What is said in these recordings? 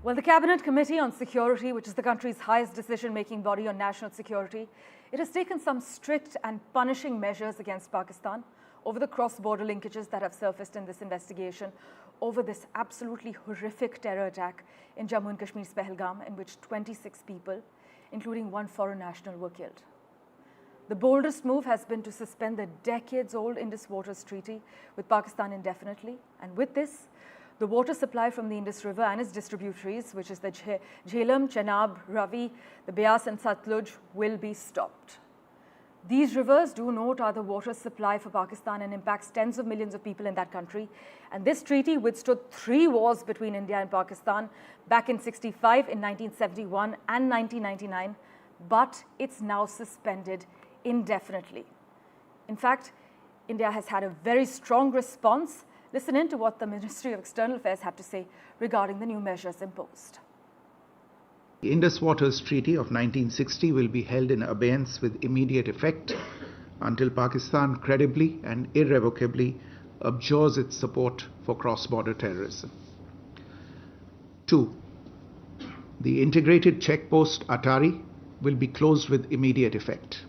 Well, the Cabinet Committee on Security, which is the country's highest decision-making body on national security, it has taken some strict and punishing measures against Pakistan over the cross-border linkages that have surfaced in this investigation over this absolutely horrific terror attack in Jammu and Kashmir's Pahalgam, in which 26 people, including one foreign national, were killed. The boldest move has been to suspend the decades-old Indus Waters Treaty with Pakistan indefinitely, and with this, the water supply from the Indus River and its distributaries, which is the Jhelum, Chenab, Ravi, the Beas and Satluj, will be stopped. These rivers, do note, are the water supply for Pakistan and impacts tens of millions of people in that country. And this treaty withstood 3 wars between India and Pakistan back in '65, in 1971 and 1999, but it's now suspended indefinitely. In fact, India has had a very strong response. Listen in to what the Ministry of External Affairs had to say regarding the new measures imposed. The Indus Waters Treaty of 1960 will be held in abeyance with immediate effect until Pakistan credibly and irrevocably abjures its support for cross-border terrorism. 2. The integrated checkpost Attari will be closed with immediate effect.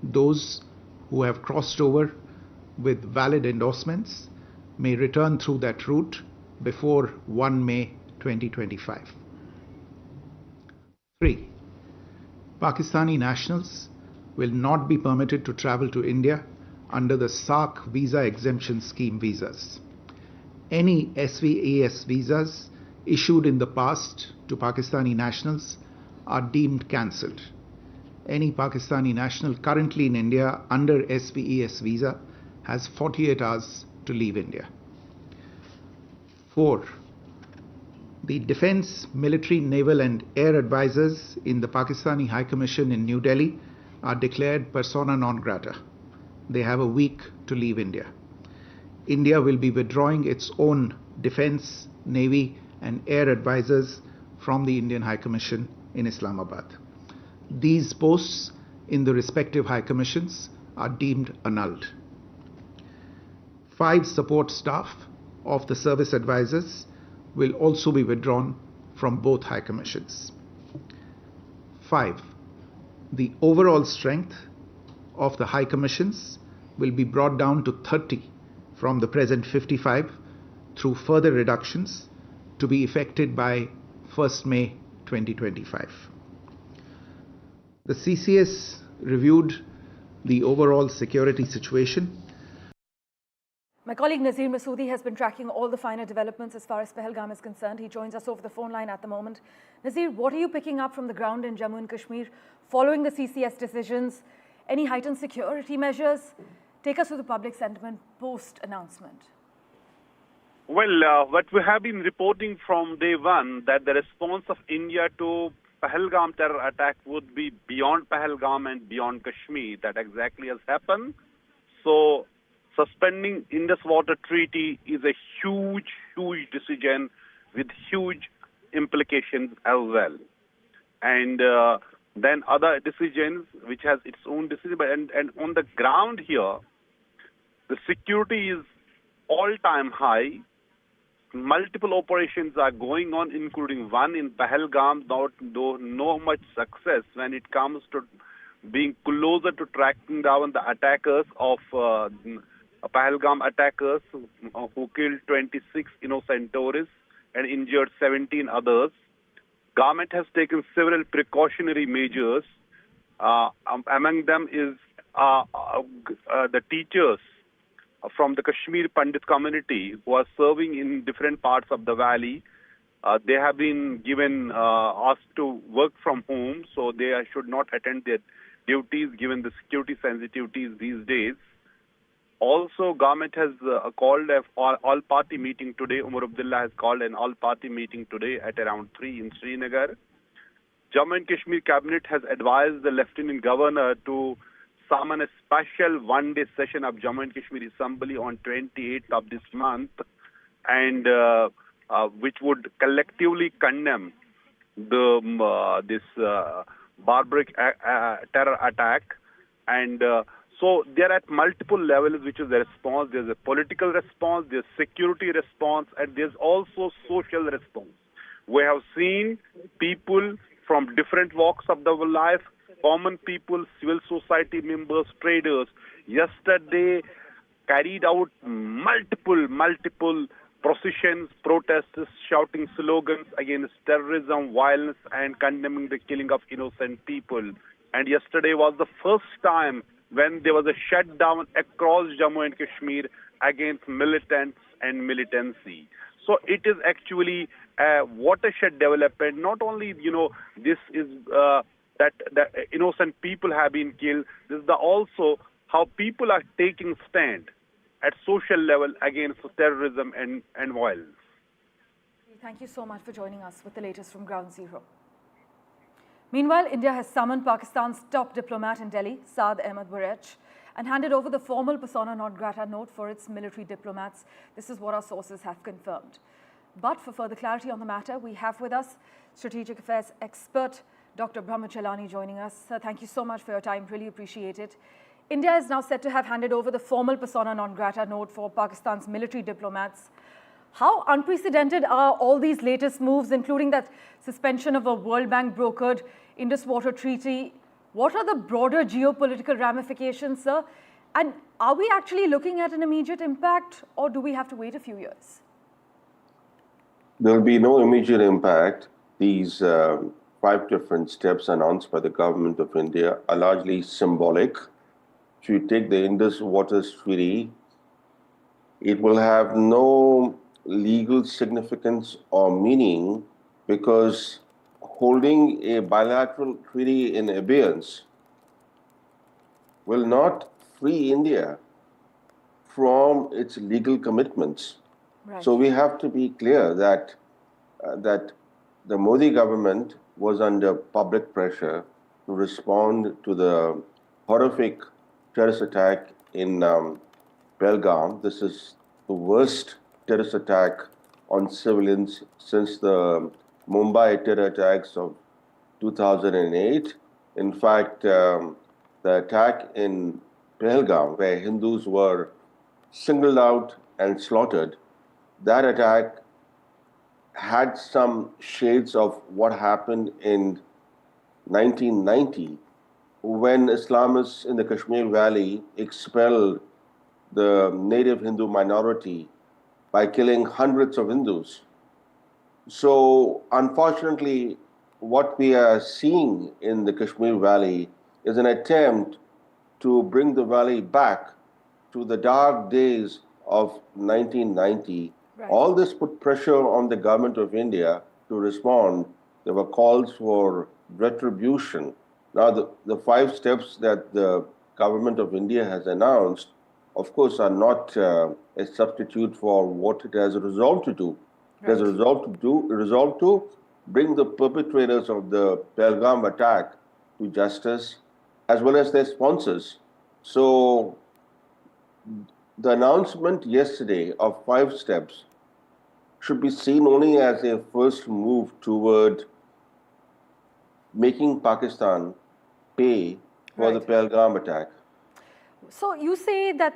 Those who have crossed over with valid endorsements may return through that route before 1 May 2025. 3. Pakistani nationals will not be permitted to travel to India under the SAARC visa exemption scheme visas. Any SVAS visas issued in the past to Pakistani nationals are deemed cancelled. Any Pakistani national currently in India under SVAS visa has 48 hours to leave India. 4. The Defence, Military, Naval and Air advisors in the Pakistani High Commission in New Delhi are declared persona non grata. They have a week to leave India. India will be withdrawing its own Defence, Navy and Air advisors from the Indian High Commission in Islamabad. These posts in the respective High Commissions are deemed annulled. 5 support staff of the service advisors will also be withdrawn from both High Commissions. 5. The overall strength of the High Commissions will be brought down to 30 from the present 55 through further reductions to be effected by 1st May 2025. The CCS reviewed the overall security situation. My colleague Nazir Masoodi has been tracking all the finer developments as far as Pahalgam is concerned. He joins us over the phone line at the moment. Nazir, what are you picking up from the ground in Jammu and Kashmir following the CCS decisions? Any heightened security measures? Take us through the public sentiment post-announcement. Well, what we have been reporting from day one, that the response of India to Pahalgam terror attack would be beyond Pahalgam and beyond Kashmir. That exactly has happened. So, suspending Indus Water Treaty is a huge decision with huge implications as well. And then other decisions, which has its own decision. And on the ground here, the security is all-time high. Multiple operations are going on, including one in Pahalgam, though no much success when it comes to being closer to tracking down the attackers of Pahalgam attackers who killed 26 innocent tourists and injured 17 others. Government has taken several precautionary measures. Among them is the teachers from the Kashmir Pandit community who are serving in different parts of the valley. They have been given asked to work from home, so they should not attend their duties given the security sensitivities these days. Also, government has called an all-party meeting today. Umar Abdullah has called an all-party meeting today at around 3 in Srinagar. Jammu and Kashmir Cabinet has advised the Lieutenant Governor to summon a special one-day session of Jammu and Kashmir Assembly on 28th of this month, and which would collectively condemn this barbaric terror attack. And so they are at multiple levels, which is the response. There's a political response, there's security response, and there's also social response. We have seen people from different walks of the life, common people, civil society members, traders, yesterday carried out multiple processions, protests, shouting slogans against terrorism, violence, and condemning the killing of innocent people. And yesterday was the first time when there was a shutdown across Jammu and Kashmir against militants and militancy. So it is actually a watershed development. Not only, this is that innocent people have been killed, this is also how people are taking stand at social level against terrorism and violence. Thank you so much for joining us with the latest from Ground Zero. Meanwhile, India has summoned Pakistan's top diplomat in Delhi, Saad Ahmed Burech, and handed over the formal persona non grata note for its military diplomats. This is what our sources have confirmed. But for further clarity on the matter, we have with us strategic affairs expert Dr. Brahmachalani joining us. Sir, thank you so much for your time. Really appreciate it. India is now said to have handed over the formal persona non grata note for Pakistan's military diplomats. How unprecedented are all these latest moves, including that suspension of a World Bank brokered Indus Waters Treaty? What are the broader geopolitical ramifications, sir? And are we actually looking at an immediate impact, or do we have to wait a few years? There will be no immediate impact. These 5 different steps announced by the government of India are largely symbolic. If you take the Indus Waters Treaty, it will have no legal significance or meaning because holding a bilateral treaty in abeyance will not free India from its legal commitments. Right. So we have to be clear that the Modi government was under public pressure to respond to the horrific terrorist attack in Pahalgam. This is the worst terrorist attack on civilians since the Mumbai terror attacks of 2008. In fact, the attack in Pahalgam, where Hindus were singled out and slaughtered, that attack had some shades of what happened in 1990 when Islamists in the Kashmir Valley expelled the native Hindu minority by killing hundreds of Hindus. So unfortunately, what we are seeing in the Kashmir Valley is an attempt to bring the valley back to the dark days of 1990. Right. All this put pressure on the government of India to respond. There were calls for retribution. Now, the 5 steps that the government of India has announced, of course, are not a substitute for what it has resolved to do. It has resolved to bring the perpetrators of the Pahalgam attack to justice, as well as their sponsors. So the announcement yesterday of 5 steps should be seen only as a first move toward making Pakistan pay for the Pahalgam attack. So you say that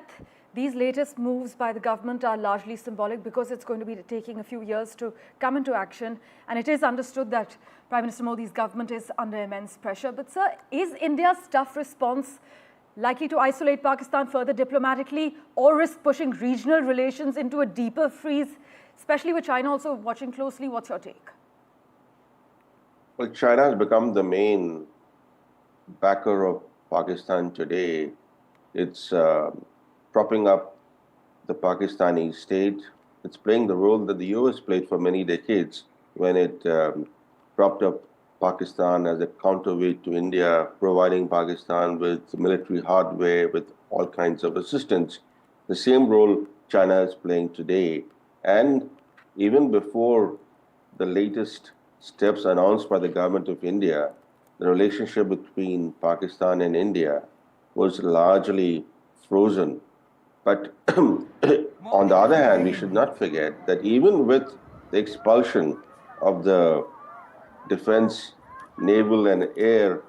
these latest moves by the government are largely symbolic because it's going to be taking a few years to come into action. And it is understood that Prime Minister Modi's government is under immense pressure. But sir, is India's tough response likely to isolate Pakistan further diplomatically or risk pushing regional relations into a deeper freeze, especially with China also watching closely? What's your take? Well, China has become the main backer of Pakistan today. It's propping up the Pakistani state. It's playing the role that the US played for many decades when it propped up Pakistan as a counterweight to India, providing Pakistan with military hardware, with all kinds of assistance. The same role China is playing today. And even before the latest steps announced by the government of India, the relationship between Pakistan and India was largely frozen. But on the other hand, we should not forget that even with the expulsion of the defense, naval and air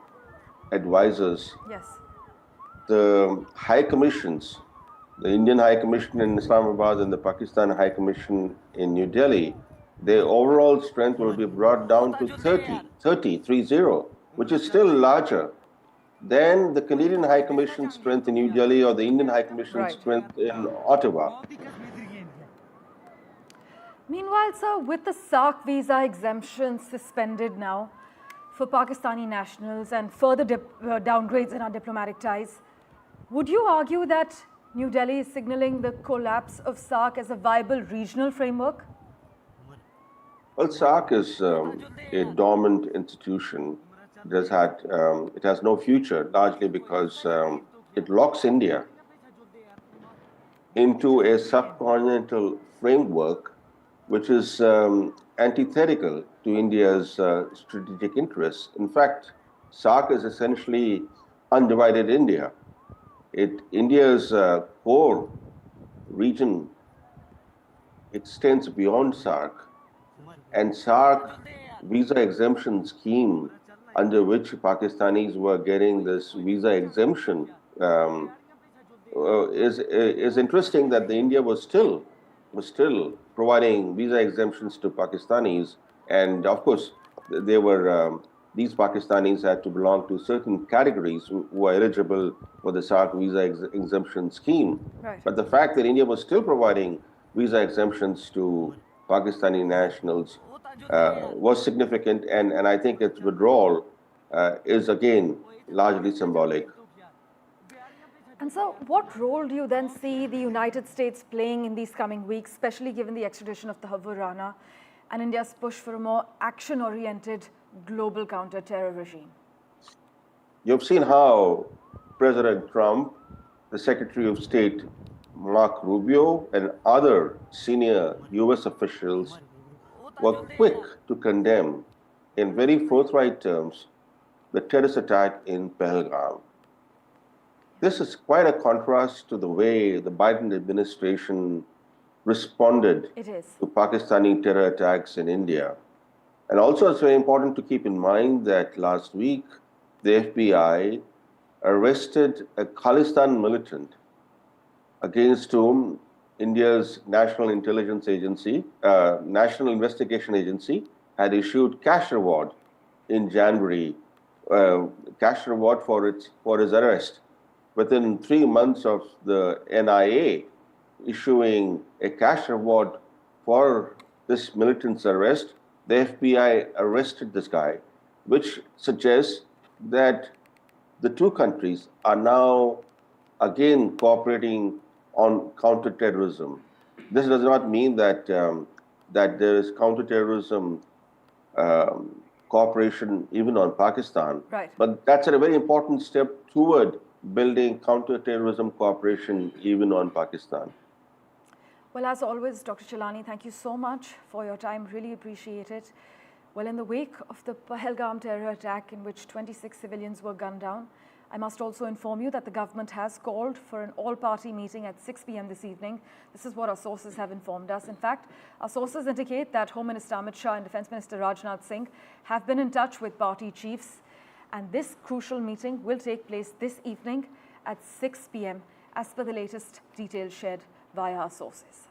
advisors, Yes. the high commissions, the Indian High Commission in Islamabad and the Pakistan High Commission in New Delhi, their overall strength will be brought down to 30, which is still larger than the Canadian High Commission strength in New Delhi or the Indian High Commission strength in Ottawa. Meanwhile, sir, with the SARC visa exemption suspended now for Pakistani nationals and further downgrades in our diplomatic ties, would you argue that New Delhi is signaling the collapse of SARC as a viable regional framework? Well, SARC is a dormant institution. It has no future, largely because it locks India into a subcontinental framework which is antithetical to India's strategic interests. In fact, SARC is essentially undivided India. India's core region extends beyond SARC, and SARC visa exemption scheme under which Pakistanis were getting this visa exemption is interesting that India was still providing visa exemptions to Pakistanis, and of course these Pakistanis had to belong to certain categories who were eligible for the SARC visa exemption scheme. Right. But the fact that India was still providing visa exemptions to Pakistani nationals was significant, and I think its withdrawal is again largely symbolic. And so what role do you then see the United States playing in these coming weeks, especially given the extradition of the Thakur Rana and India's push for a more action-oriented global counter-terror regime? You've seen how President Trump, the Secretary of State Mark Rubio, and other senior US officials were quick to condemn in very forthright terms the terrorist attack in Pahalgam. This is quite a contrast to the way the Biden administration responded to Pakistani terror attacks in India. And also it's very important to keep in mind that last week the FBI arrested a Khalistan militant against whom India's National Intelligence Agency, National Investigation Agency, had issued cash reward in January, cash reward for his arrest. Within 3 months of the NIA issuing a cash reward for this militant's arrest, the FBI arrested this guy, which suggests that the two countries are now again cooperating on counterterrorism. This does not mean that there is counterterrorism cooperation even on Pakistan, right. But that's a very important step toward building counterterrorism cooperation even on Pakistan. Well, as always, Dr. Chelani, thank you so much for your time. Really appreciate it. Well, in the wake of the Pahalgam terror attack in which 26 civilians were gunned down, I must also inform you that the government has called for an all-party meeting at 6 p.m. this evening. This is what our sources have informed us. In fact, our sources indicate that Home Minister Amit Shah and Defence Minister Rajnath Singh have been in touch with party chiefs, and this crucial meeting will take place this evening at 6 p.m. as per the latest details shared via our sources.